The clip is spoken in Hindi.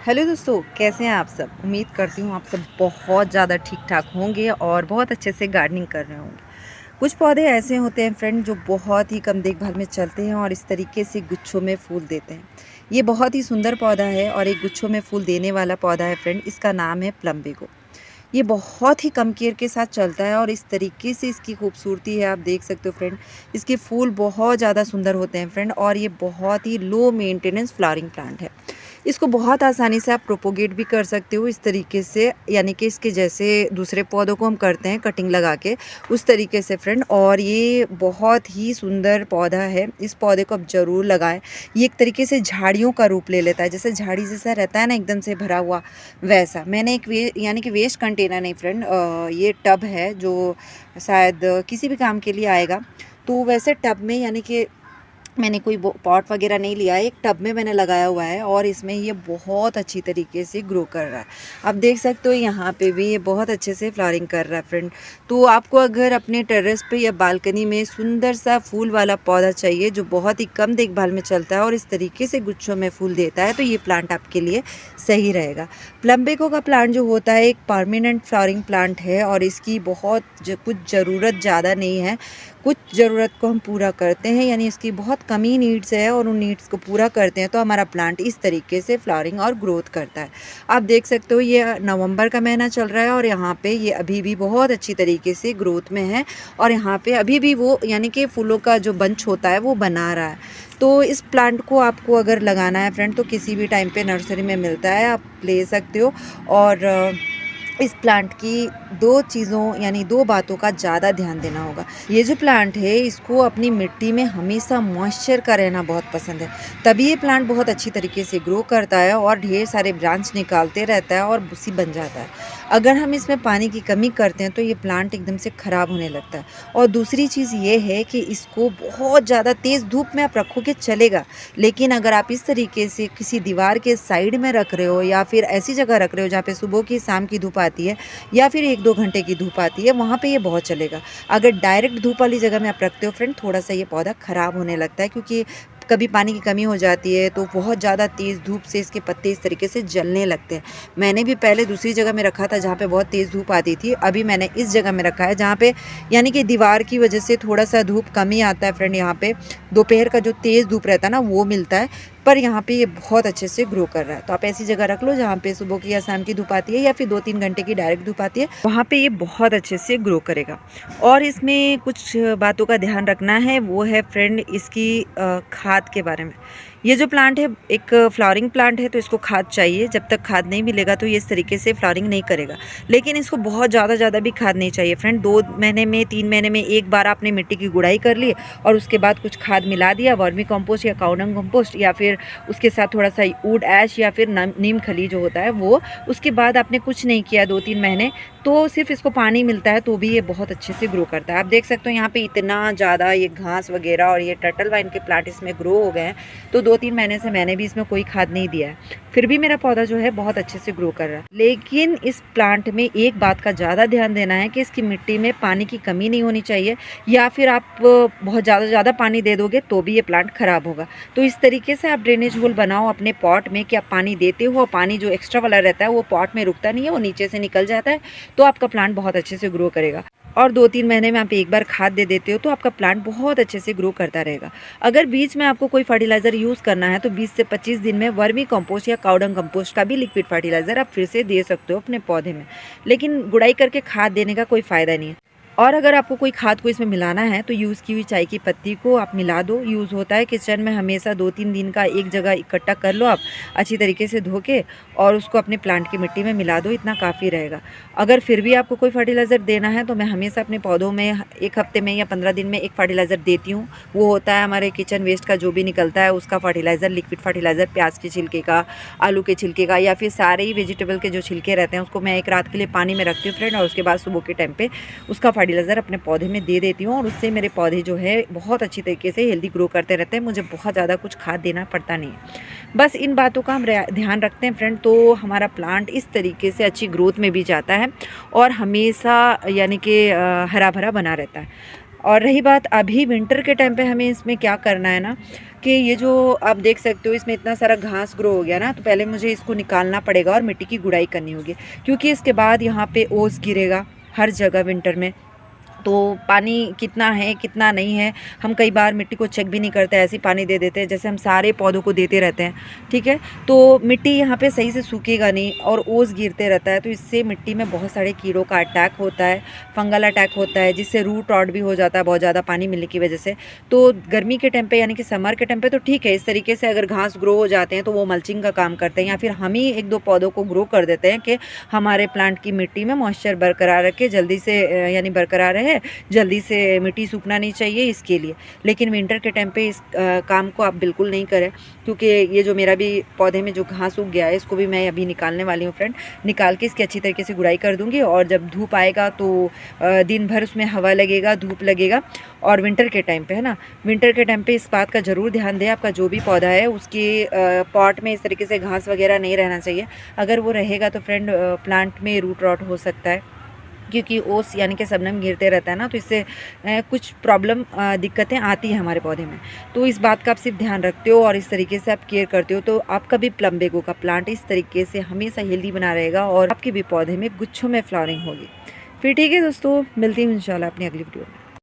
हेलो दोस्तों, कैसे हैं आप सब। उम्मीद करती हूँ आप सब बहुत ज़्यादा ठीक ठाक होंगे और बहुत अच्छे से गार्डनिंग कर रहे होंगे। कुछ पौधे ऐसे होते हैं फ्रेंड जो बहुत ही कम देखभाल में चलते हैं और इस तरीके से गुच्छों में फूल देते हैं। ये बहुत ही सुंदर पौधा है और एक गुच्छों में फूल देने वाला पौधा है फ्रेंड। इसका नाम है प्लम्बेगो। ये बहुत ही कम केयर के साथ चलता है और इस तरीके से इसकी खूबसूरती है, आप देख सकते हो फ्रेंड। इसके फूल बहुत ज़्यादा सुंदर होते हैं फ्रेंड और ये बहुत ही लो मेंटेनेंस फ्लावरिंग प्लांट है। इसको बहुत आसानी से आप प्रोपोगेट भी कर सकते हो इस तरीके से, यानी कि इसके जैसे दूसरे पौधों को हम करते हैं कटिंग लगा के, उस तरीके से फ्रेंड। और ये बहुत ही सुंदर पौधा है, इस पौधे को आप ज़रूर लगाएं। ये एक तरीके से झाड़ियों का रूप ले लेता है, जैसे झाड़ी जैसा रहता है ना एकदम से भरा हुआ, वैसा। मैंने एक यानी कि वेस्ट कंटेनर नहीं फ्रेंड, ये टब है जो शायद किसी भी काम के लिए आएगा। तो वैसे टब में, यानी कि मैंने कोई पॉट वगैरह नहीं लिया है, एक टब में मैंने लगाया हुआ है और इसमें ये बहुत अच्छी तरीके से ग्रो कर रहा है। आप देख सकते हो यहाँ पे भी ये बहुत अच्छे से फ्लावरिंग कर रहा है फ्रेंड। तो आपको अगर अपने टेरेस पे या बालकनी में सुंदर सा फूल वाला पौधा चाहिए जो बहुत ही कम देखभाल में चलता है और इस तरीके से गुच्छों में फूल देता है, तो ये प्लांट आपके लिए सही रहेगा। प्लम्बेको का प्लांट जो होता है एक परमानेंट फ्लावरिंग प्लांट है और इसकी बहुत कुछ ज़रूरत ज़्यादा नहीं है। कुछ ज़रूरत को हम पूरा करते हैं, यानी इसकी बहुत कम ही नीड्स है और उन नीड्स को पूरा करते हैं तो हमारा प्लांट इस तरीके से फ्लावरिंग और ग्रोथ करता है। आप देख सकते हो ये नवंबर का महीना चल रहा है और यहाँ पे ये अभी भी बहुत अच्छी तरीके से ग्रोथ में है और यहाँ पे अभी भी वो, यानी कि फूलों का जो बंच होता है वो बना रहा है। तो इस प्लांट को आपको अगर लगाना है फ्रेंड तो किसी भी टाइम पे नर्सरी में मिलता है, आप ले सकते हो। और इस प्लांट की दो चीज़ों, यानी दो बातों का ज़्यादा ध्यान देना होगा। ये जो प्लांट है इसको अपनी मिट्टी में हमेशा मॉइस्चर का रहना बहुत पसंद है, तभी ये प्लांट बहुत अच्छी तरीके से ग्रो करता है और ढेर सारे ब्रांच निकालते रहता है और बुसी बन जाता है। अगर हम इसमें पानी की कमी करते हैं तो ये प्लांट एकदम से ख़राब होने लगता है। और दूसरी चीज़ ये है कि इसको बहुत ज़्यादा तेज़ धूप में आप रखोगे चलेगा, लेकिन अगर आप इस तरीके से किसी दीवार के साइड में रख रहे हो या फिर ऐसी जगह रख रहे हो जहाँ पे सुबह की शाम की धूप आती है या फिर 1-2 घंटे की धूप आती है, वहाँ पे ये बहुत चलेगा। अगर डायरेक्ट धूप वाली जगह में आप रखते हो फ्रेंड, थोड़ा सा ये पौधा ख़राब होने लगता है, क्योंकि कभी पानी की कमी हो जाती है तो बहुत ज़्यादा तेज़ धूप से इसके पत्ते इस तरीके से जलने लगते हैं। मैंने भी पहले दूसरी जगह में रखा था जहाँ पे बहुत तेज़ धूप आती थी, अभी मैंने इस जगह में रखा है जहाँ पे, यानी कि दीवार की वजह से थोड़ा सा धूप कम ही आता है फ्रेंड। यहाँ पे दोपहर का जो तेज़ धूप रहता है ना वो मिलता है, पर यहाँ पे ये बहुत अच्छे से ग्रो कर रहा है। तो आप ऐसी जगह रख लो जहाँ पे सुबह की या शाम की धूप आती है या फिर 2-3 घंटे की डायरेक्ट धूप आती है, वहाँ पे ये बहुत अच्छे से ग्रो करेगा। और इसमें कुछ बातों का ध्यान रखना है, वो है फ्रेंड इसकी खाद के बारे में। ये जो प्लांट है एक फ्लावरिंग प्लांट है तो इसको खाद चाहिए, जब तक खाद नहीं मिलेगा तो ये इस तरीके से फ्लावरिंग नहीं करेगा। लेकिन इसको बहुत ज़्यादा भी खाद नहीं चाहिए फ्रेंड। 2 महीने में 3 महीने में एक बार आपने मिट्टी की गुड़ाई कर ली और उसके बाद कुछ खाद मिला दिया, वर्मी कंपोस्ट या काउडंग कंपोस्ट, या फिर उसके साथ थोड़ा सा वुड ऐश या फिर नीम खली जो होता है वो। उसके बाद आपने कुछ नहीं किया 2-3 महीने, तो सिर्फ इसको पानी मिलता है तो भी ये बहुत अच्छे से ग्रो करता है। आप देख सकते हो यहाँ पे इतना ज़्यादा ये घास वगैरह और ये टर्टल वाइन के प्लांट इसमें ग्रो हो गए हैं। तो 2-3 महीने से मैंने भी इसमें कोई खाद नहीं दिया है, फिर भी मेरा पौधा जो है बहुत अच्छे से ग्रो कर रहा है। लेकिन इस प्लांट में एक बात का ज़्यादा ध्यान देना है कि इसकी मिट्टी में पानी की कमी नहीं होनी चाहिए, या फिर आप बहुत ज़्यादा पानी दे दोगे तो भी ये प्लांट ख़राब होगा। तो इस तरीके से आप ड्रेनेज होल बनाओ अपने पॉट में कि आप पानी देते हो, पानी जो एक्स्ट्रा वाला रहता है वो पॉट में रुकता नहीं है, वो नीचे से निकल जाता है, तो आपका प्लांट बहुत अच्छे से ग्रो करेगा। और 2-3 महीने में आप एक बार खाद दे देते हो तो आपका प्लांट बहुत अच्छे से ग्रो करता रहेगा। अगर बीच में आपको कोई फर्टिलाइज़र यूज़ करना है तो 20 से 25 दिन में वर्मी कंपोस्ट या काउडंग कंपोस्ट का भी लिक्विड फर्टिलाइज़र आप फिर से दे सकते हो अपने पौधे में, लेकिन गुड़ाई करके खाद देने का कोई फ़ायदा नहीं है। और अगर आपको कोई खाद को इसमें मिलाना है तो यूज़ की हुई चाय की पत्ती को आप मिला दो। यूज़ होता है किचन में हमेशा 2-3 दिन का एक जगह इकट्ठा कर लो आप अच्छी तरीके से धो के, और उसको अपने प्लांट की मिट्टी में मिला दो, इतना काफ़ी रहेगा। अगर फिर भी आपको कोई फर्टिलाइज़र देना है तो मैं हमेशा अपने पौधों में 1 हफ्ते में या 15 दिन में एक फर्टिलाइज़र देती हूँ। वो होता है हमारे किचन वेस्ट का जो भी निकलता है उसका फर्टिलाइज़र, लिक्विड फर्टिलाइज़र, प्याज के छिलके का, आलू के छिलके का, या फिर सारे ही वेजिटेबल के जो छिलके रहते हैं उसको मैं एक रात के लिए पानी में रखती हूँ फ्रेंड, और उसके बाद सुबह के टाइम पे उसका फर्टिलाइज़र अपने पौधे में दे देती हूँ, और उससे मेरे पौधे जो है बहुत अच्छी तरीके से हेल्दी ग्रो करते रहते हैं। मुझे बहुत ज़्यादा कुछ खाद देना पड़ता नहीं है। बस इन बातों का हम ध्यान रखते हैं फ्रेंड, तो हमारा प्लांट इस तरीके से अच्छी ग्रोथ में भी जाता है और हमेशा यानी कि हरा भरा बना रहता है। और रही बात अभी विंटर के टाइम पे हमें इसमें क्या करना है ना, कि ये जो आप देख सकते हो इसमें इतना सारा घास ग्रो हो गया ना, तो पहले मुझे इसको निकालना पड़ेगा और मिट्टी की गुड़ाई करनी होगी, क्योंकि इसके बाद यहाँ पे ओस गिरेगा हर जगह विंटर में। तो पानी कितना है कितना नहीं है, हम कई बार मिट्टी को चेक भी नहीं करते, ऐसे ही पानी दे देते हैं जैसे हम सारे पौधों को देते रहते हैं। ठीक है, तो मिट्टी यहाँ पे सही से सूखेगा नहीं और ओस गिरते रहता है, तो इससे मिट्टी में बहुत सारे कीड़ों का अटैक होता है, फंगल अटैक होता है, जिससे रूट रॉट भी हो जाता है बहुत ज़्यादा पानी मिलने की वजह से। तो गर्मी के टाइम पे यानी कि समर के टाइम पे तो ठीक है, इस तरीके से अगर घास ग्रो हो जाते हैं तो वो मल्चिंग का काम करते हैं, या फिर हम ही एक दो पौधों को ग्रो कर देते हैं कि हमारे प्लांट की मिट्टी में मॉइस्चर बरकरार रखे, जल्दी से यानी बरकरार रहे, जल्दी से मिट्टी सूखना नहीं चाहिए इसके लिए। लेकिन विंटर के टाइम पे इस काम को आप बिल्कुल नहीं करें, क्योंकि ये जो मेरा भी पौधे में जो घास उग गया है इसको भी मैं अभी निकालने वाली हूँ फ्रेंड। निकाल के इसकी अच्छी तरीके से गुड़ाई कर दूँगी, और जब धूप आएगा तो दिन भर उसमें हवा लगेगा, धूप लगेगा। और विंटर के टाइम पे है ना, विंटर के टाइम पे इस बात का ज़रूर ध्यान दें, आपका जो भी पौधा है उसके पॉट में इस तरीके से घास वगैरह नहीं रहना चाहिए। अगर वो रहेगा तो फ्रेंड प्लांट में रूट रॉट हो सकता है, क्योंकि ओस यानी कि शबनम गिरते रहता है ना, तो इससे कुछ प्रॉब्लम दिक्कतें आती हैं हमारे पौधे में। तो इस बात का आप सिर्फ ध्यान रखते हो और इस तरीके से आप केयर करते हो, तो आपका भी प्लम्बेगो का प्लांट इस तरीके से हमेशा हेल्दी बना रहेगा और आपके भी पौधे में गुच्छों में फ्लावरिंग होगी। फिर ठीक है दोस्तों, मिलती हूँ इंशाल्लाह अपनी अगली वीडियो में।